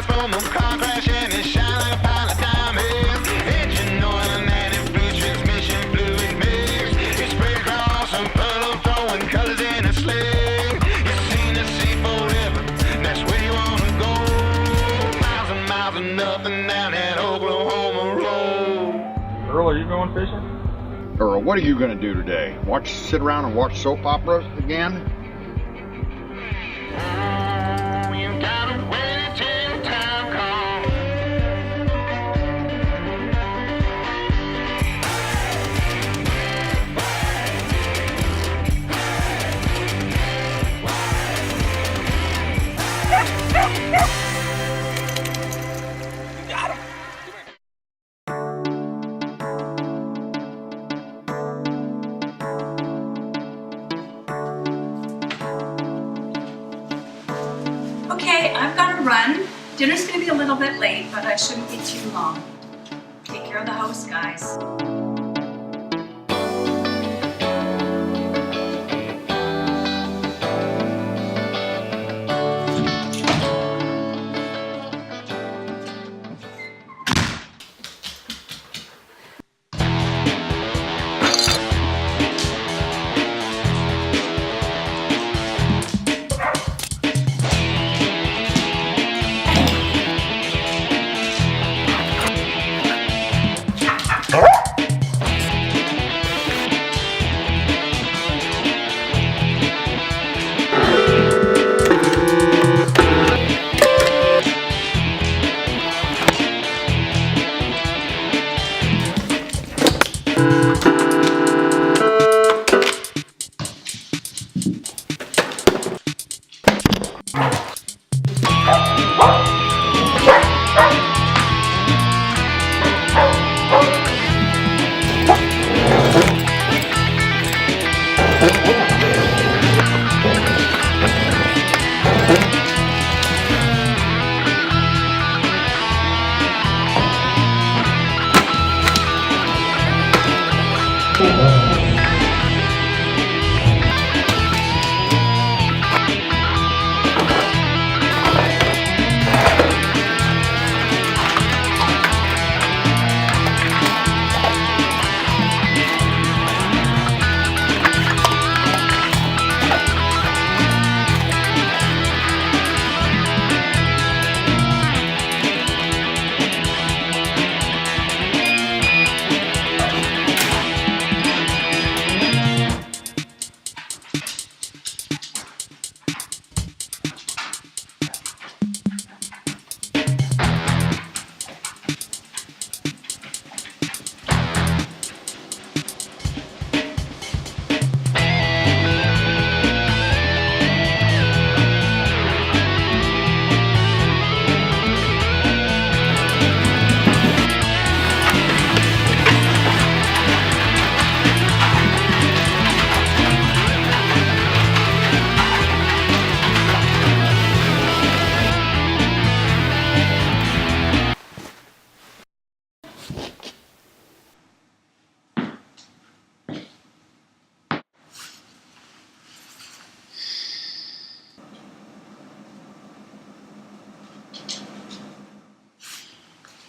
from a car crash and it shine like a pile of diamonds. Engine oil and antifreeze, transmission fluid mix. It sprayed across some puddle, throwing colors in a sling. You seen the sea forever, that's where you wanna go. Miles and miles of nothing down that Oklahoma road. Earl, are you going fishing? Earl, what are you going to do today? Sit around and watch soap operas again? You gotta wait till time comes. Okay, I've got to run. Dinner's gonna be a little bit late, but I shouldn't be too long. Take care of the house, guys.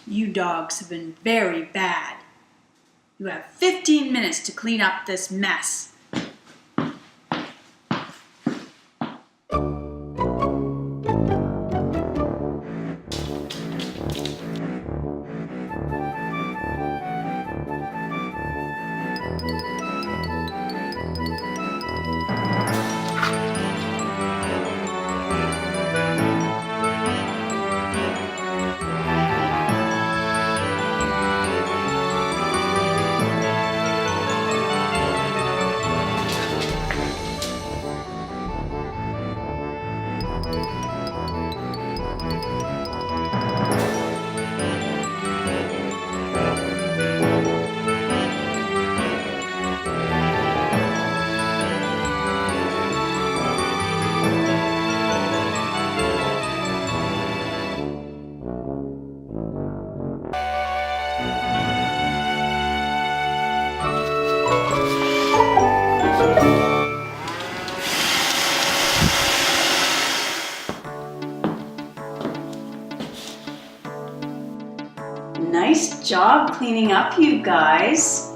You dogs have been very bad. You have 15 minutes to clean up this mess. Nice job cleaning up, you guys.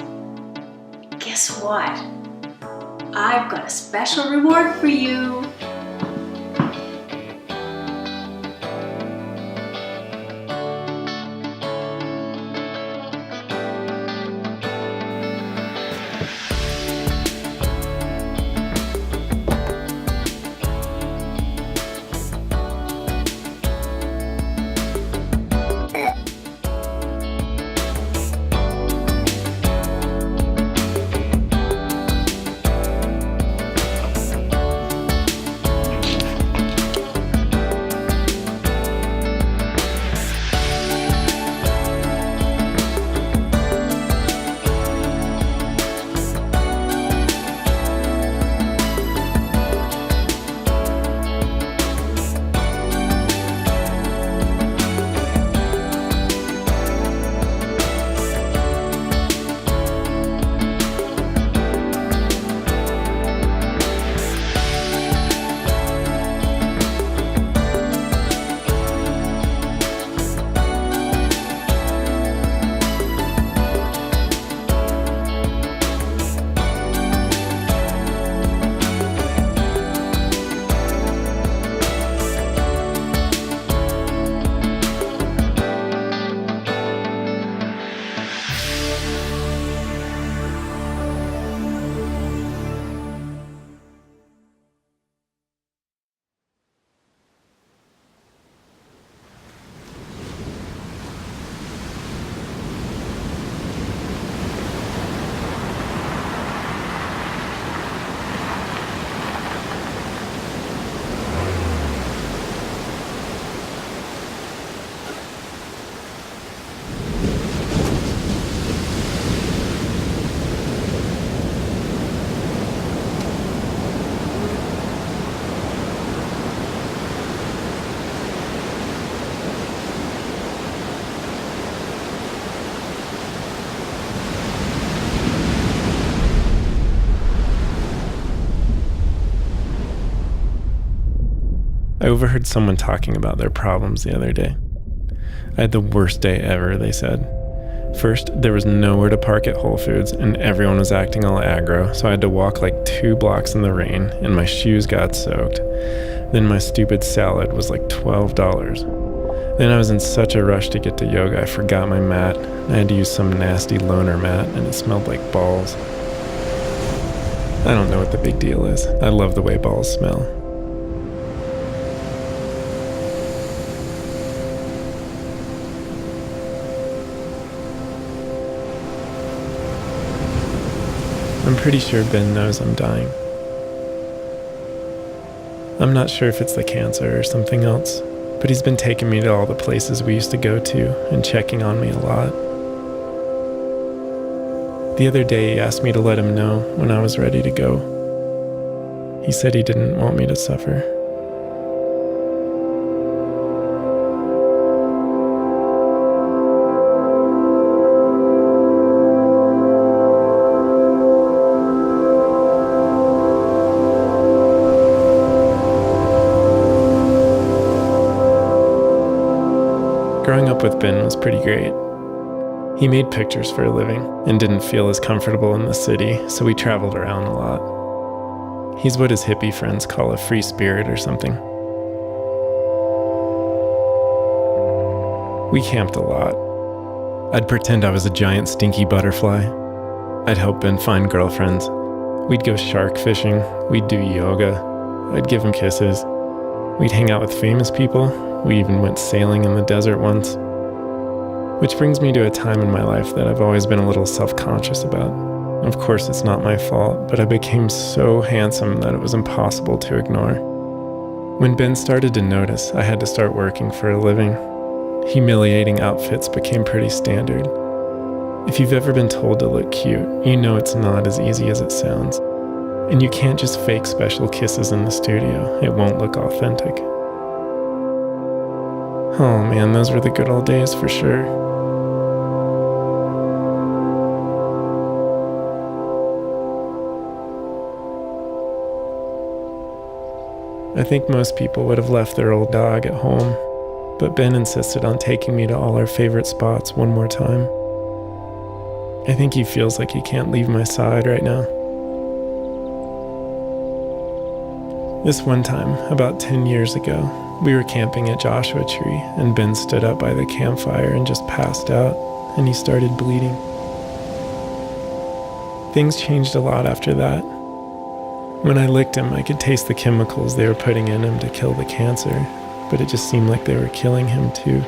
Guess what? I've got a special reward for you. I overheard someone talking about their problems the other day. I had the worst day ever, they said. First, there was nowhere to park at Whole Foods, and everyone was acting all aggro, so I had to walk like 2 blocks in the rain, and my shoes got soaked. Then my stupid salad was like $12. Then I was in such a rush to get to yoga, I forgot my mat. I had to use some nasty loner mat, and it smelled like balls. I don't know what the big deal is. I love the way balls smell. I'm pretty sure Ben knows I'm dying. I'm not sure if it's the cancer or something else, but he's been taking me to all the places we used to go to and checking on me a lot. The other day he asked me to let him know when I was ready to go. He said he didn't want me to suffer. Growing up with Ben was pretty great. He made pictures for a living and didn't feel as comfortable in the city, so we traveled around a lot. He's what his hippie friends call a free spirit or something. We camped a lot. I'd pretend I was a giant stinky butterfly. I'd help Ben find girlfriends. We'd go shark fishing. We'd do yoga. I'd give him kisses. We'd hang out with famous people. We even went sailing in the desert once. Which brings me to a time in my life that I've always been a little self-conscious about. Of course, it's not my fault, but I became so handsome that it was impossible to ignore. When Ben started to notice, I had to start working for a living. Humiliating outfits became pretty standard. If you've ever been told to look cute, you know it's not as easy as it sounds. And you can't just fake special kisses in the studio. It won't look authentic. Oh man, those were the good old days for sure. I think most people would have left their old dog at home, but Ben insisted on taking me to all our favorite spots one more time. I think he feels like he can't leave my side right now. This one time, about 10 years ago, we were camping at Joshua Tree, and Ben stood up by the campfire and just passed out, and he started bleeding. Things changed a lot after that. When I licked him, I could taste the chemicals they were putting in him to kill the cancer, but it just seemed like they were killing him too.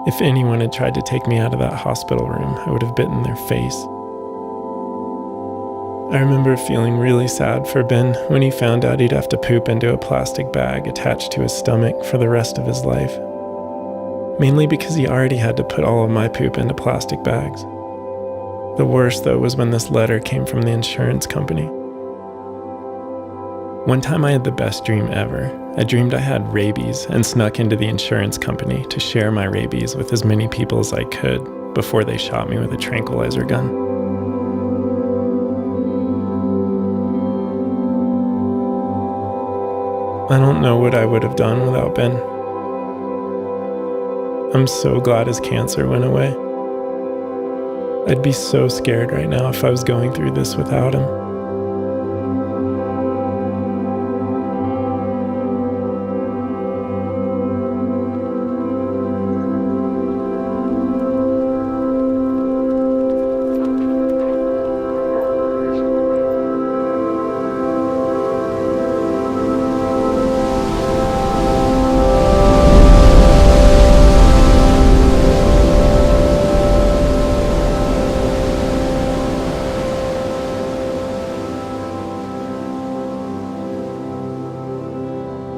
If anyone had tried to take me out of that hospital room, I would have bitten their face. I remember feeling really sad for Ben when he found out he'd have to poop into a plastic bag attached to his stomach for the rest of his life. Mainly because he already had to put all of my poop into plastic bags. The worst, though, was when this letter came from the insurance company. One time I had the best dream ever. I dreamed I had rabies and snuck into the insurance company to share my rabies with as many people as I could before they shot me with a tranquilizer gun. I don't know what I would have done without Ben. I'm so glad his cancer went away. I'd be so scared right now if I was going through this without him.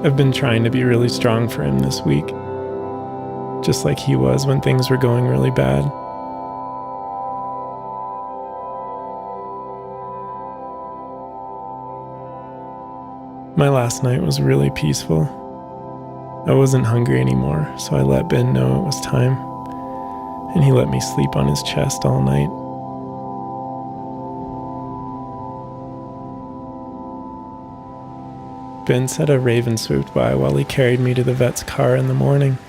I've been trying to be really strong for him this week, just like he was when things were going really bad. My last night was really peaceful. I wasn't hungry anymore, so I let Ben know it was time, and he let me sleep on his chest all night. Ben said a raven swooped by while he carried me to the vet's car in the morning.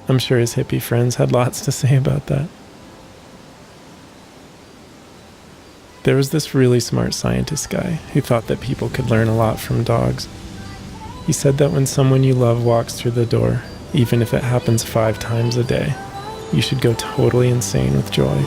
I'm sure his hippie friends had lots to say about that. There was this really smart scientist guy who thought that people could learn a lot from dogs. He said that when someone you love walks through the door, even if it happens 5 times a day, you should go totally insane with joy.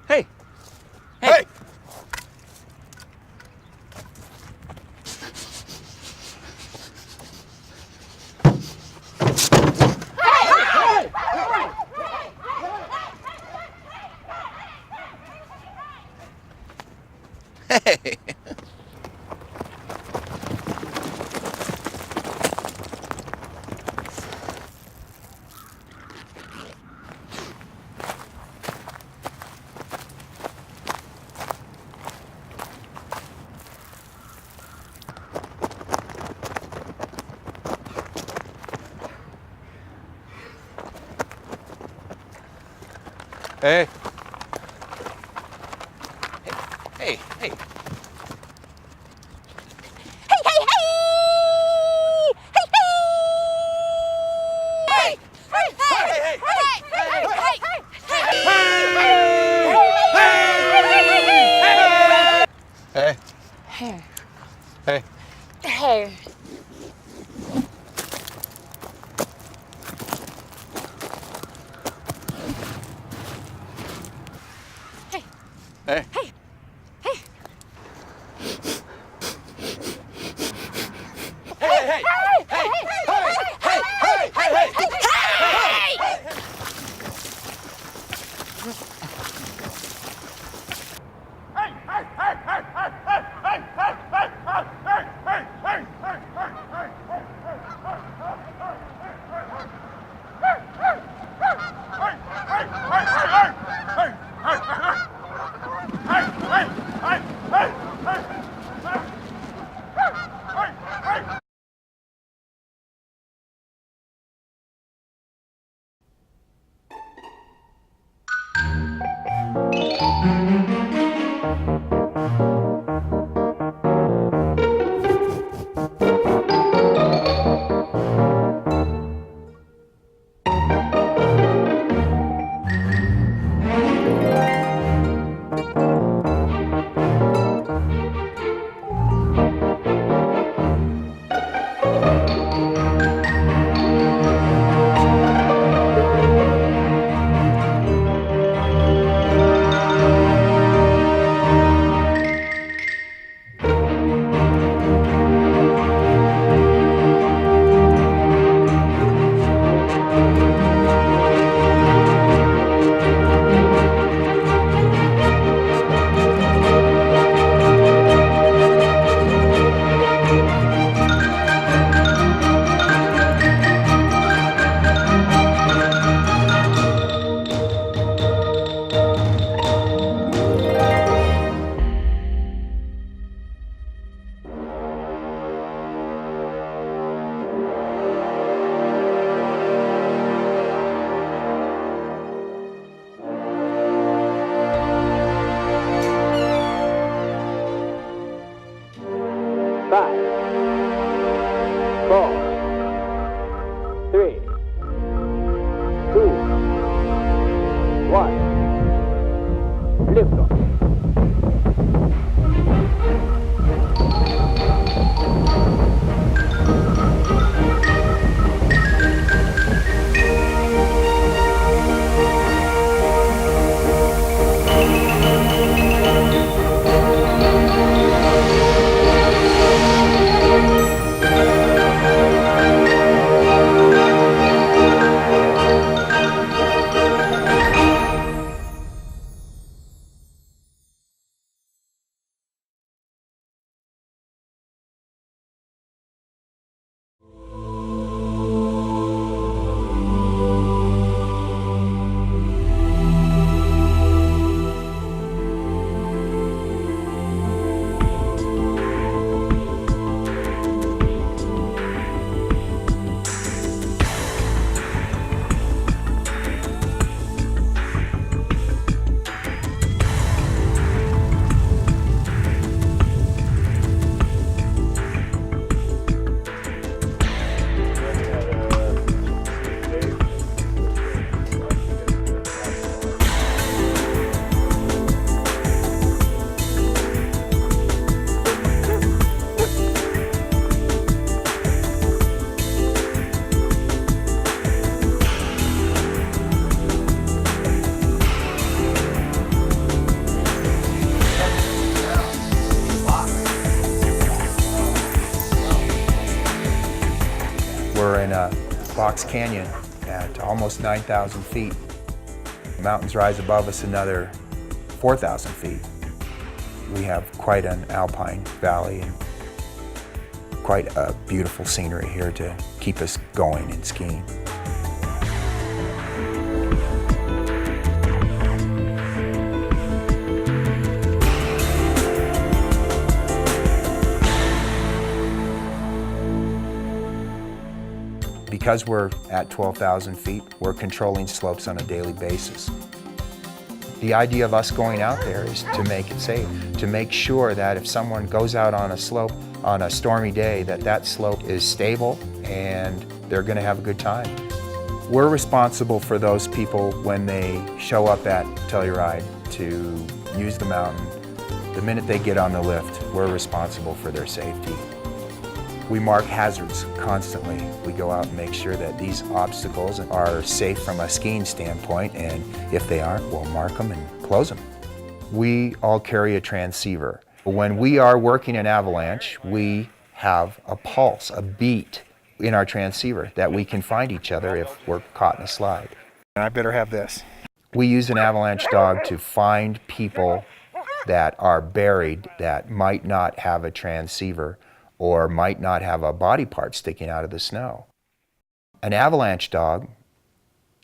Hey! Hey! Hey. Hey, hey. Hey. Hey. Hey. Hey. Hey. We're in a box canyon at almost 9,000 feet. The mountains rise above us another 4,000 feet. We have quite an alpine valley and quite a beautiful scenery here to keep us going and skiing. Because we're at 12,000 feet, we're controlling slopes on a daily basis. The idea of us going out there is to make it safe, to make sure that if someone goes out on a slope on a stormy day, that slope is stable and they're going to have a good time. We're responsible for those people when they show up at Telluride to use the mountain. The minute they get on the lift, we're responsible for their safety. We mark hazards constantly. We go out and make sure that these obstacles are safe from a skiing standpoint, and if they aren't, we'll mark them and close them. We all carry a transceiver. When we are working an avalanche, we have a pulse, a beat in our transceiver that we can find each other if we're caught in a slide. And I better have this. We use an avalanche dog to find people that are buried that might not have a transceiver or might not have a body part sticking out of the snow. An avalanche dog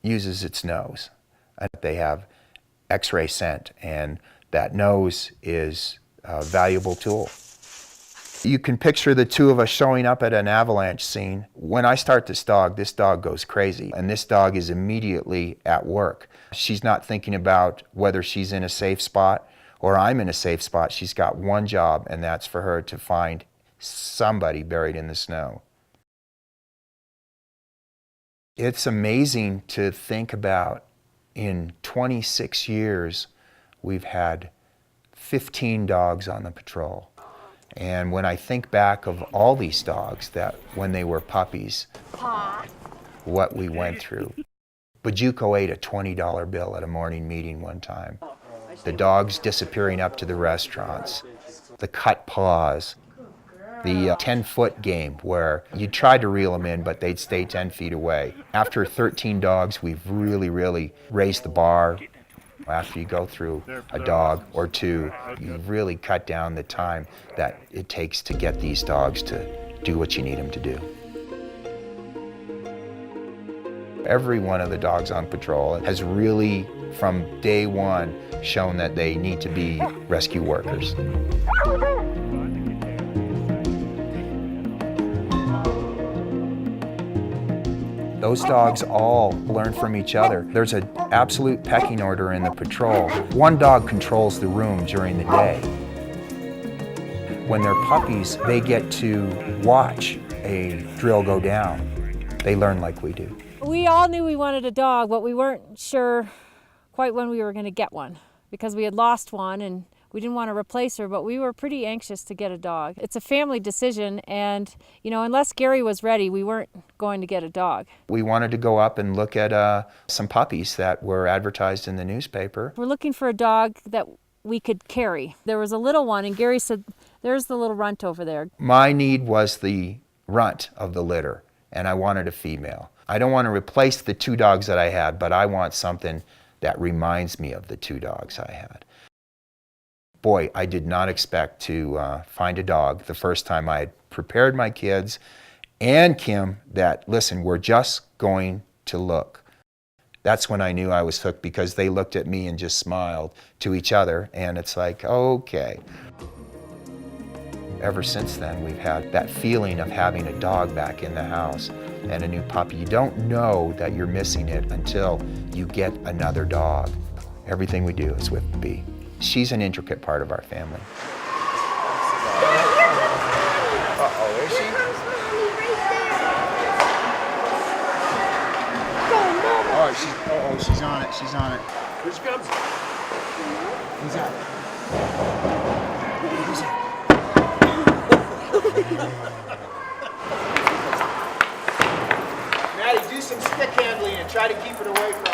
uses its nose. They have X-ray scent, and that nose is a valuable tool. You can picture the two of us showing up at an avalanche scene. When I start this dog goes crazy, and this dog is immediately at work. She's not thinking about whether she's in a safe spot or I'm in a safe spot. She's got one job, and that's for her to find somebody buried in the snow. It's amazing to think about. In 26 years, we've had 15 dogs on the patrol. And when I think back of all these dogs that when they were puppies, what we went through. Bajuco ate a $20 bill at a morning meeting one time. The dogs disappearing up to the restaurants, the cut paws, the 10-foot game where you tried to reel them in, but they'd stay 10 feet away. After 13 dogs, we've really raised the bar. After you go through a dog or two, you've really cut down the time that it takes to get these dogs to do what you need them to do. Every one of the dogs on patrol has really, from day one, shown that they need to be rescue workers. Those dogs all learn from each other. There's an absolute pecking order in the patrol. One dog controls the room during the day. When they're puppies, they get to watch a drill go down. They learn like we do. We all knew we wanted a dog, but we weren't sure quite when we were going to get one because we had lost one and we didn't want to replace her, but we were pretty anxious to get a dog. It's a family decision, and unless Gary was ready, we weren't going to get a dog. We wanted to go up and look at some puppies that were advertised in the newspaper. We're looking for a dog that we could carry. There was a little one, and Gary said, "There's the little runt over there." My need was the runt of the litter, and I wanted a female. I don't want to replace the two dogs that I had, but I want something that reminds me of the two dogs I had. Boy, I did not expect to find a dog the first time I had prepared my kids and Kim that, listen, we're just going to look. That's when I knew I was hooked because they looked at me and just smiled to each other, and it's like, okay. Ever since then, we've had that feeling of having a dog back in the house and a new puppy. You don't know that you're missing it until you get another dog. Everything we do is with Bee. She's an intricate part of our family. Uh-oh, is she? Oh, she's on it. She's on it. Here she comes. Who's that? Who's that? Maddie, do some stick handling and try to keep it away from her.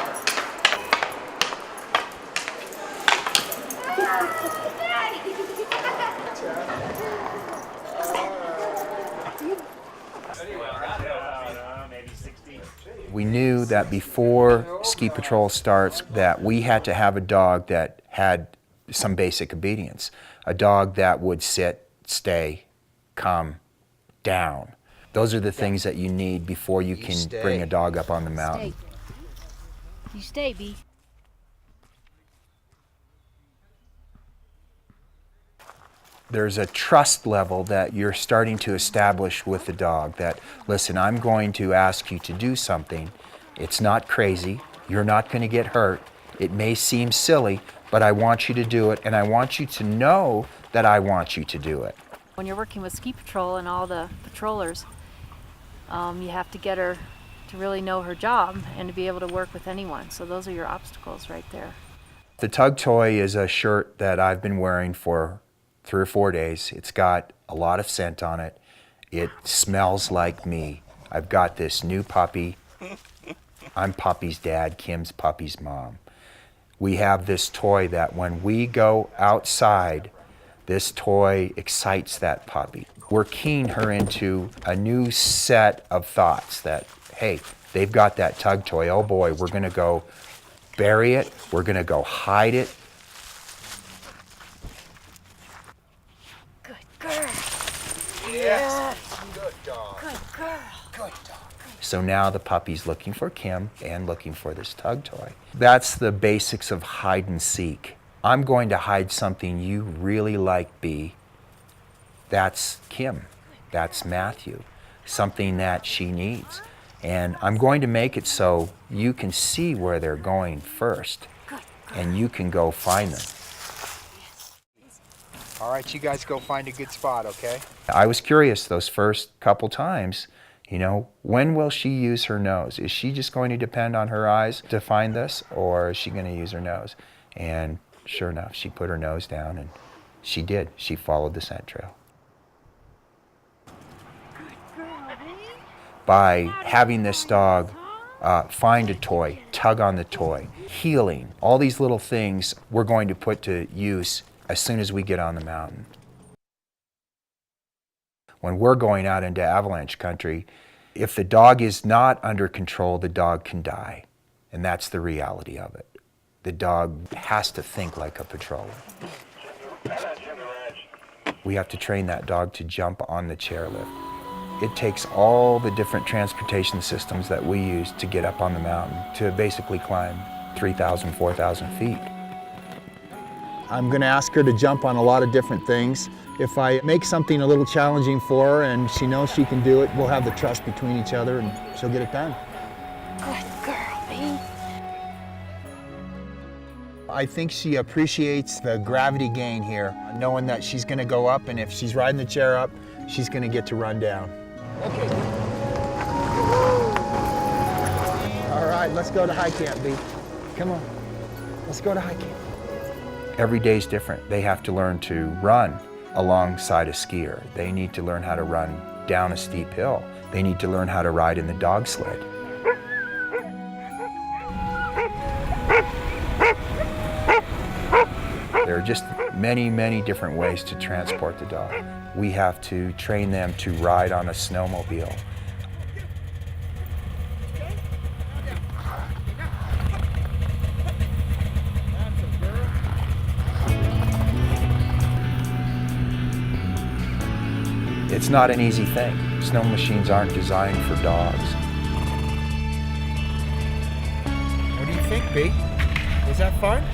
We knew that before ski patrol starts that we had to have a dog that had some basic obedience. A dog that would sit, stay, come, down. Those are the things that you need before you can bring a dog up on the mountain. You stay, B. There's a trust level that you're starting to establish with the dog that, listen, I'm going to ask you to do something. It's not crazy. You're not going to get hurt. It may seem silly, but I want you to do it, and I want you to know that I want you to do it. When you're working with ski patrol and all the patrollers, you have to get her to really know her job and to be able to work with anyone. So those are your obstacles right there. The Tug Toy is a shirt that I've been wearing for 3 or 4 days. It's got a lot of scent on it. It smells like me. I've got this new puppy. I'm Puppy's dad, Kim's Puppy's mom. We have this toy that when we go outside, this toy excites that puppy. We're keying her into a new set of thoughts that, hey, they've got that Tug Toy. Oh boy, we're gonna go bury it. We're gonna go hide it. Good girl. Yes. Good dog. Good girl. Good dog. So now the puppy's looking for Kim and looking for this Tug Toy. That's the basics of hide and seek. I'm going to hide something you really like, B. That's Kim. That's Matthew. Something that she needs. And I'm going to make it so you can see where they're going first. And you can go find them. All right, you guys go find a good spot, okay? I was curious those first couple times, you know, when will she use her nose? Is she just going to depend on her eyes to find this, or is she going to use her nose? And sure enough, she put her nose down, and she did. She followed the scent trail. By having this dog find a toy, tug on the toy, healing, all these little things we're going to put to use as soon as we get on the mountain. When we're going out into avalanche country, if the dog is not under control, the dog can die. And that's the reality of it. The dog has to think like a patroller. We have to train that dog to jump on the chairlift. It takes all the different transportation systems that we use to get up on the mountain to basically climb 3,000, 4,000 feet. I'm going to ask her to jump on a lot of different things. If I make something a little challenging for her and she knows she can do it, we'll have the trust between each other and she'll get it done. Good girl, B. I think she appreciates the gravity gain here, knowing that she's going to go up, and if she's riding the chair up, she's going to get to run down. Okay. All right, let's go to high camp, B. Come on. Let's go to high camp. Every day's different. They have to learn to run alongside a skier. They need to learn how to run down a steep hill. They need to learn how to ride in the dog sled. There are just many, many different ways to transport the dog. We have to train them to ride on a snowmobile. It's not an easy thing. Snow machines aren't designed for dogs. What do you think, B? Was that fun?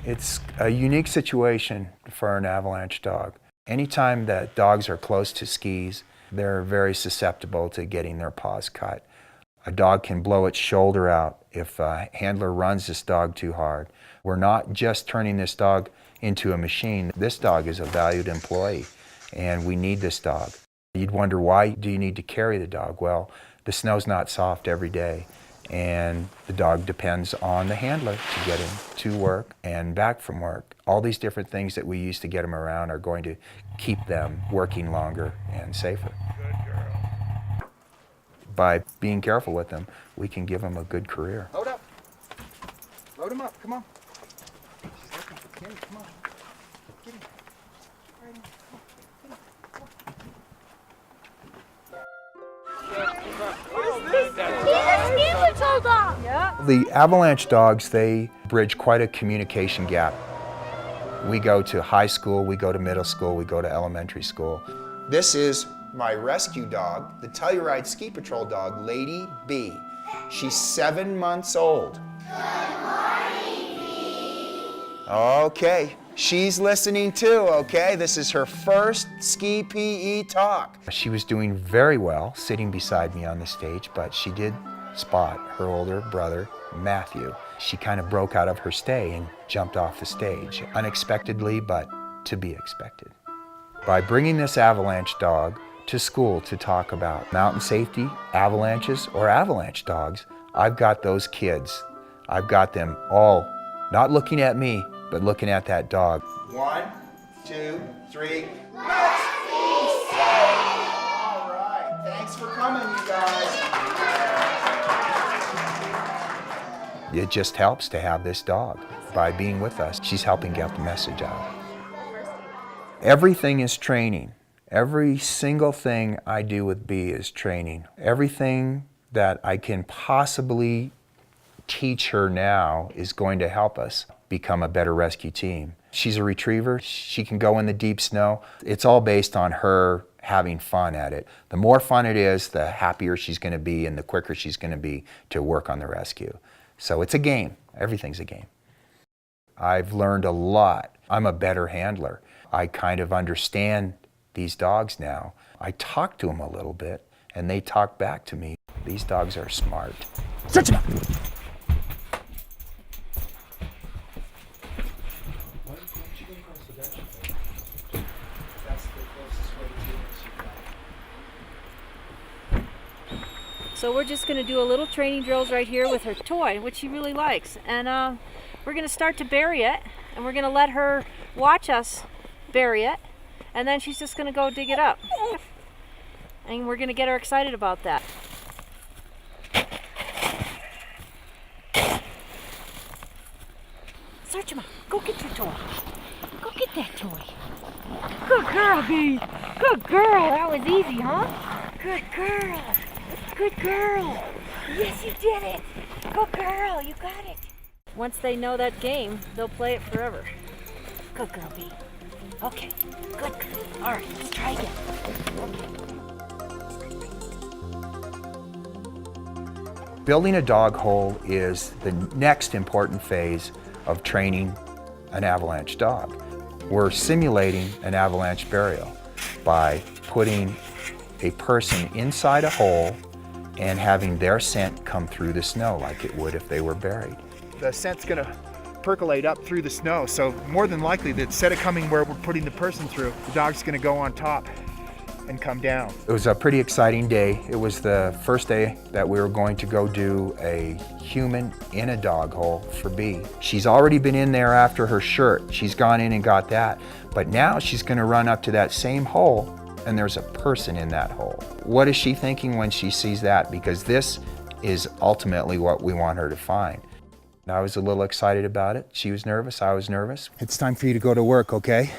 It's a unique situation for an avalanche dog. Anytime that dogs are close to skis, they're very susceptible to getting their paws cut. A dog can blow its shoulder out if a handler runs this dog too hard. We're not just turning this dog into a machine. This dog is a valued employee, and we need this dog. You'd wonder, why do you need to carry the dog? Well, the snow's not soft every day, and the dog depends on the handler to get him to work and back from work. All these different things that we use to get them around are going to keep them working longer and safer. By being careful with them, we can give them a good career. Load up. Load him up. Come on. She's looking for Kim. Come on. Get him. Right in. The avalanche dogs, they bridge quite a communication gap. We go to high school, we go to middle school, we go to elementary school. This is my rescue dog, the Telluride Ski Patrol dog, Lady B. She's 7 months old. Good morning, B. Okay, she's listening too, okay? This is her first ski PE talk. She was doing very well sitting beside me on the stage, but she did spot her older brother, Matthew. She kind of broke out of her stay and jumped off the stage, unexpectedly, but to be expected. By bringing this avalanche dog to school to talk about mountain safety, avalanches, or avalanche dogs, I've got those kids. I've got them all not looking at me, but looking at that dog. 1, 2, 3. Let's be safe! All right, thanks for coming, you guys. It just helps to have this dog. By being with us, she's helping get the message out. Everything is training. Every single thing I do with B is training. Everything that I can possibly teach her now is going to help us become a better rescue team. She's a retriever. She can go in the deep snow. It's all based on her having fun at it. The more fun it is, the happier she's going to be and the quicker she's going to be to work on the rescue. So it's a game. Everything's a game. I've learned a lot. I'm a better handler. I kind of understand these dogs now. I talk to them a little bit, and they talk back to me. These dogs are smart. Search them out! So we're just going to do a little training drills right here with her toy, which she really likes. And we're going to start to bury it, and we're going to let her watch us bury it, and then she's just going to go dig it up. And we're going to get her excited about that. Search him out. Go get your toy. Go get that toy. Good girl, B. Good girl. That was easy, huh? Good girl. Good girl. Yes, you did it. Good girl. You got it. Once they know that game, they'll play it forever. Good girl, B. Okay. Good girl. All right, let's try again. Okay. Building a dog hole is the next important phase of training an avalanche dog. We're simulating an avalanche burial by putting a person inside a hole and having their scent come through the snow like it would if they were buried. The scent's gonna percolate up through the snow, so more than likely that instead of coming where we're putting the person through, the dog's gonna go on top and come down. It was a pretty exciting day. It was the first day that we were going to go do a human in a dog hole for B. She's already been in there after her shirt. She's gone in and got that, but now she's gonna run up to that same hole and there's a person in that hole. What is she thinking when she sees that? Because this is ultimately what we want her to find. I was a little excited about it. She was nervous, I was nervous. It's time for you to go to work, okay?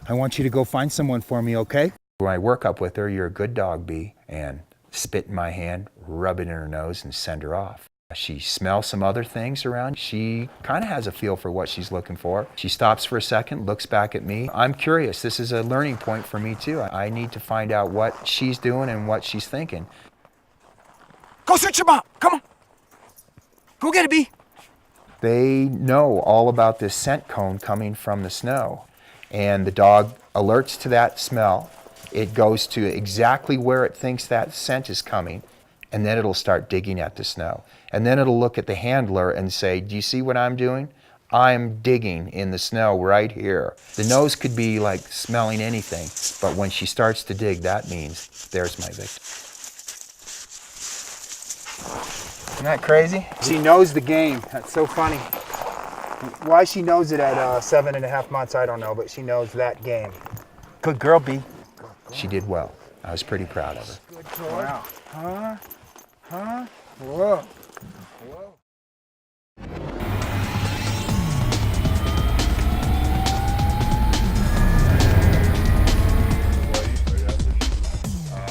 I want you to go find someone for me, okay? When I work up with her, you're a good dog, B, and spit in my hand, rub it in her nose, and send her off. She smells some other things around. She kind of has a feel for what she's looking for. She stops for a second, looks back at me. I'm curious. This is a learning point for me, too. I need to find out what she's doing and what she's thinking. Go search your mom! Come on! Go get it, B! They know all about this scent cone coming from the snow, and the dog alerts to that smell. It goes to exactly where it thinks that scent is coming, and then it'll start digging at the snow. And then it'll look at the handler and say, do you see what I'm doing? I'm digging in the snow right here. The nose could be like smelling anything, but when she starts to dig, that means there's my victim. Isn't that crazy? She knows the game. That's so funny. Why she knows it at 7.5 months, I don't know, but she knows that game. Good girl, B. She did well. I was pretty proud of her. Good girl. Wow. Huh? Huh? Whoa. Whoa.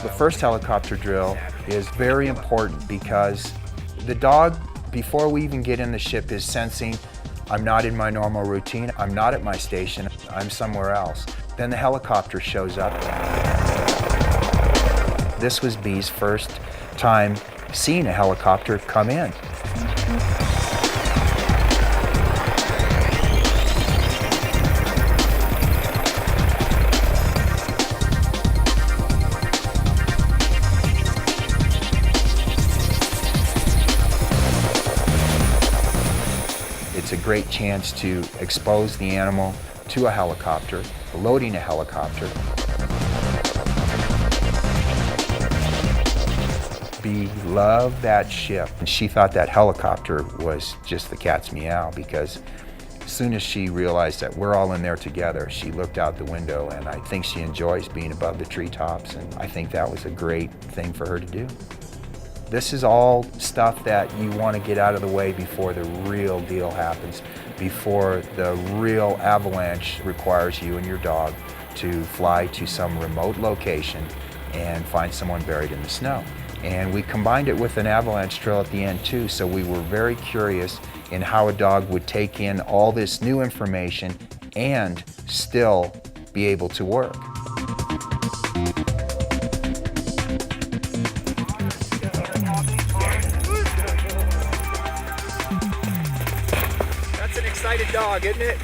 The first helicopter drill is very important because the dog, before we even get in the ship, is sensing I'm not in my normal routine. I'm not at my station. I'm somewhere else. Then the helicopter shows up. This was Bee's first time seeing a helicopter come in. It's a great chance to expose the animal to a helicopter, loading a helicopter. Bee loved that ship. And she thought that helicopter was just the cat's meow, because as soon as she realized that we're all in there together, she looked out the window, and I think she enjoys being above the treetops, and I think that was a great thing for her to do. This is all stuff that you want to get out of the way before the real deal happens, before the real avalanche requires you and your dog to fly to some remote location and find someone buried in the snow. And we combined it with an avalanche trail at the end too, so we were very curious in how a dog would take in all this new information and still be able to work. That's an excited dog, isn't it?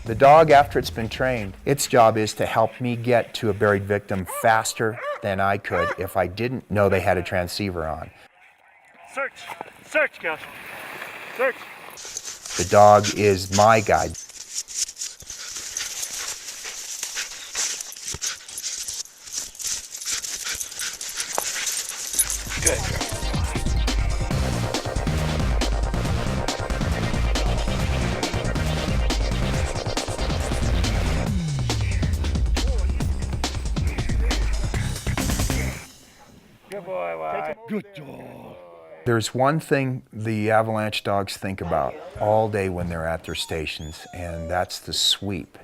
The dog, after it's been trained, its job is to help me get to a buried victim faster than I could if I didn't know they had a transceiver on. Search! Search, Gus! Search! The dog is my guide. Good. Good boy, Wyatt. Good dog. There's one thing the avalanche dogs think about all day when they're at their stations, and that's the sweep.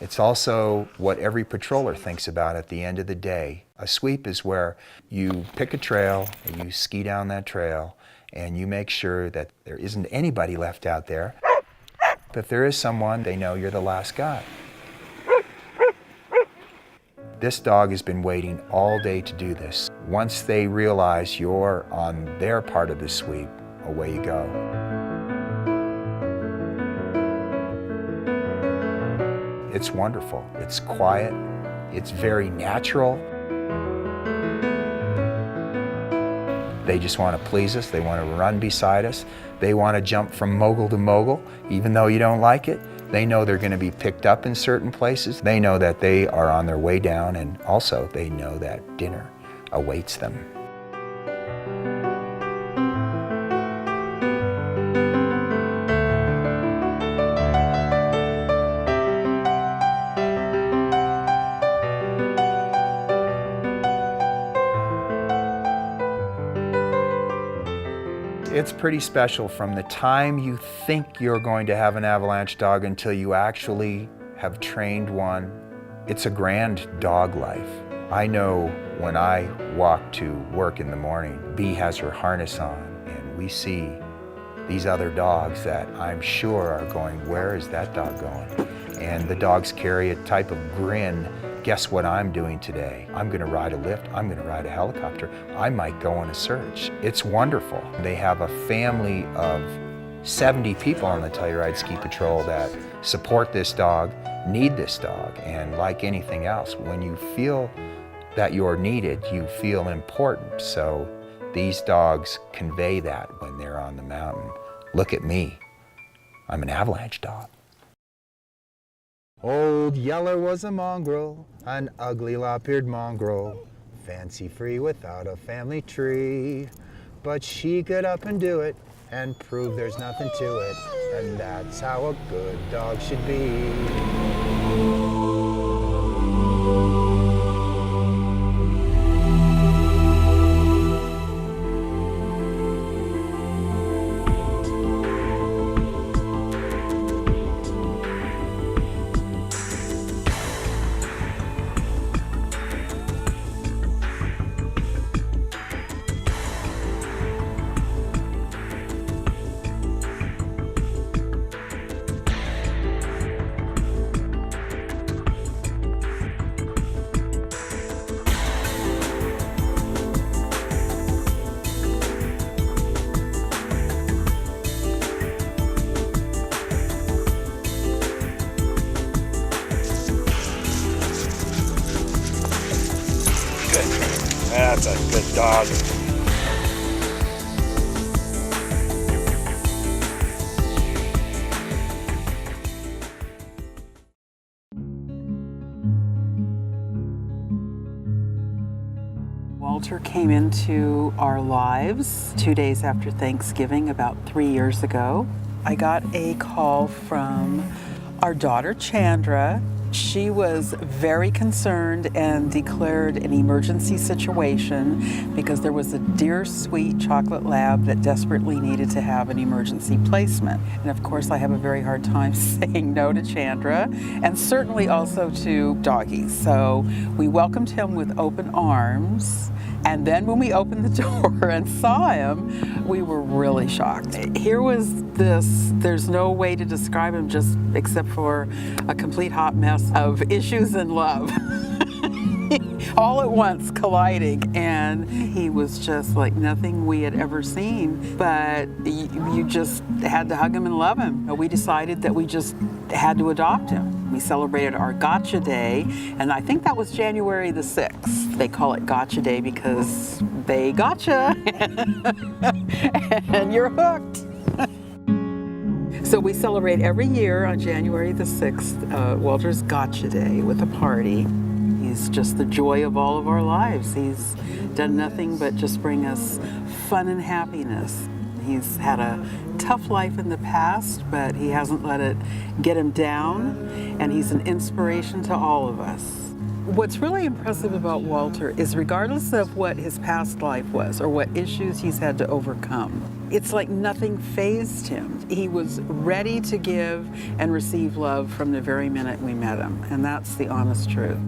It's also what every patroller thinks about at the end of the day. A sweep is where you pick a trail and you ski down that trail and you make sure that there isn't anybody left out there. If there is someone, they know you're the last guy. This dog has been waiting all day to do this. Once they realize you're on their part of the sweep, away you go. It's wonderful. It's quiet. It's very natural. They just want to please us. They want to run beside us. They want to jump from mogul to mogul, even though you don't like it. They know they're going to be picked up in certain places. They know that they are on their way down, and also they know that dinner awaits them. It's pretty special from the time you think you're going to have an avalanche dog until you actually have trained one. It's a grand dog life. I know when I walk to work in the morning, Bee has her harness on, and we see these other dogs that I'm sure are going, where is that dog going? And the dogs carry a type of grin. Guess what I'm doing today? I'm going to ride a lift. I'm going to ride a helicopter. I might go on a search. It's wonderful. They have a family of 70 people on the Telluride Ski Patrol that support this dog, need this dog, and like anything else, when you feel that you're needed, you feel important. So these dogs convey that when they're on the mountain. Look at me. I'm an avalanche dog. Old Yeller was a mongrel, an ugly lop-eared mongrel, fancy-free without a family tree. But she could up and do it and prove there's nothing to it, and that's how a good dog should be. That's a good dog. Walter came into our lives 2 days after Thanksgiving, about 3 years ago. I got a call from our daughter, Chandra. She was very concerned and declared an emergency situation because there was a dear, sweet chocolate lab that desperately needed to have an emergency placement. And of course, I have a very hard time saying no to Chandra, and certainly also to doggies. So we welcomed him with open arms. And then when we opened the door and saw him, we were really shocked. Here was this, there's no way to describe him just except for a complete hot mess of issues and love. All at once colliding, and he was just like nothing we had ever seen, but you just had to hug him and love him. We decided that we just had to adopt him. We celebrated our Gotcha Day, and I think that was January the 6th. They call it Gotcha Day because they gotcha, and you're hooked. So we celebrate every year on January the 6th, Walter's Gotcha Day with a party. He's just the joy of all of our lives. He's done nothing but just bring us fun and happiness. He's had a tough life in the past, but he hasn't let it get him down, and he's an inspiration to all of us. What's really impressive about Walter is regardless of what his past life was or what issues he's had to overcome, it's like nothing fazed him. He was ready to give and receive love from the very minute we met him, and that's the honest truth.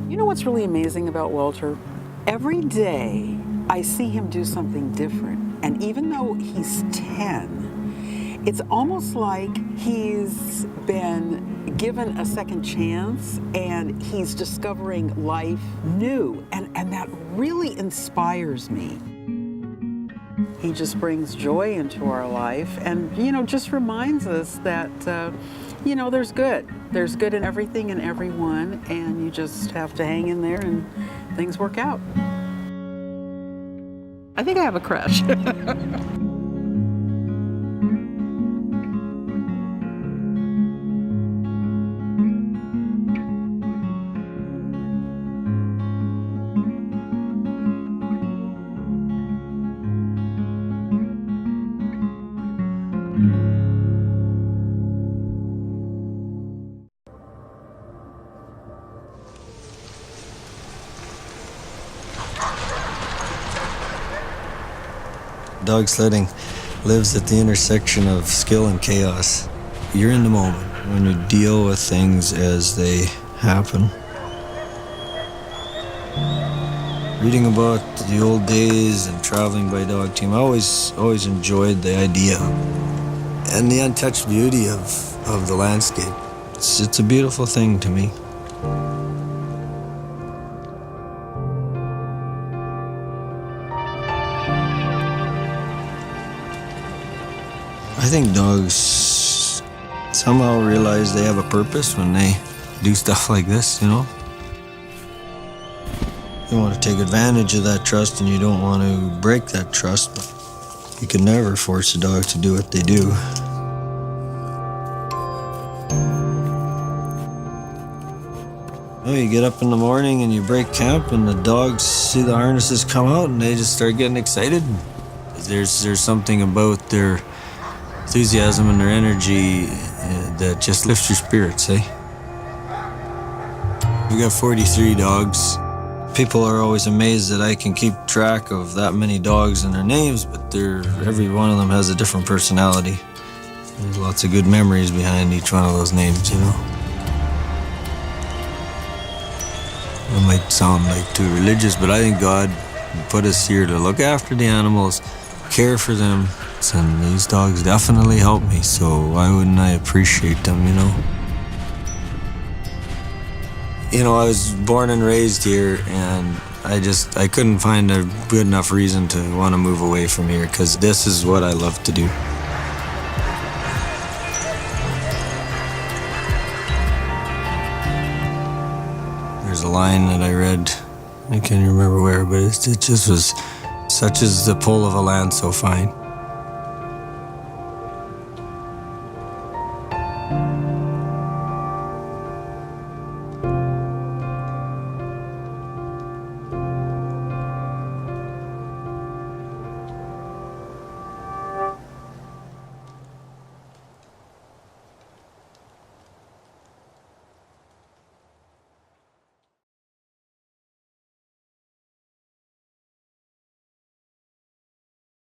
You know what's really amazing about Walter? Every day I see him do something different. And even though he's 10, it's almost like he's been given a second chance and he's discovering life new. And that really inspires me. He just brings joy into our life and, just reminds us that, there's good. There's good in everything and everyone, and you just have to hang in there and things work out. I think I have a crush. Dog sledding lives at the intersection of skill and chaos. You're in the moment when you deal with things as they happen. Reading about the old days and traveling by dog team, I always enjoyed the idea and the untouched beauty of the landscape. It's a beautiful thing to me. I think dogs somehow realize they have a purpose when they do stuff like this, You want to take advantage of that trust and you don't want to break that trust, but you can never force a dog to do what they do. You get up in the morning and you break camp and the dogs see the harnesses come out and they just start getting excited. There's something about their enthusiasm and their energy that just lifts your spirits, eh? We got 43 dogs. People are always amazed that I can keep track of that many dogs and their names, but every one of them has a different personality. There's lots of good memories behind each one of those names, It might sound like too religious, but I think God put us here to look after the animals, care for them, and these dogs definitely help me, so why wouldn't I appreciate them, I was born and raised here, and I couldn't find a good enough reason to want to move away from here, because this is what I love to do. There's a line that I read I can't remember where, but it just was such as the pull of a land so fine.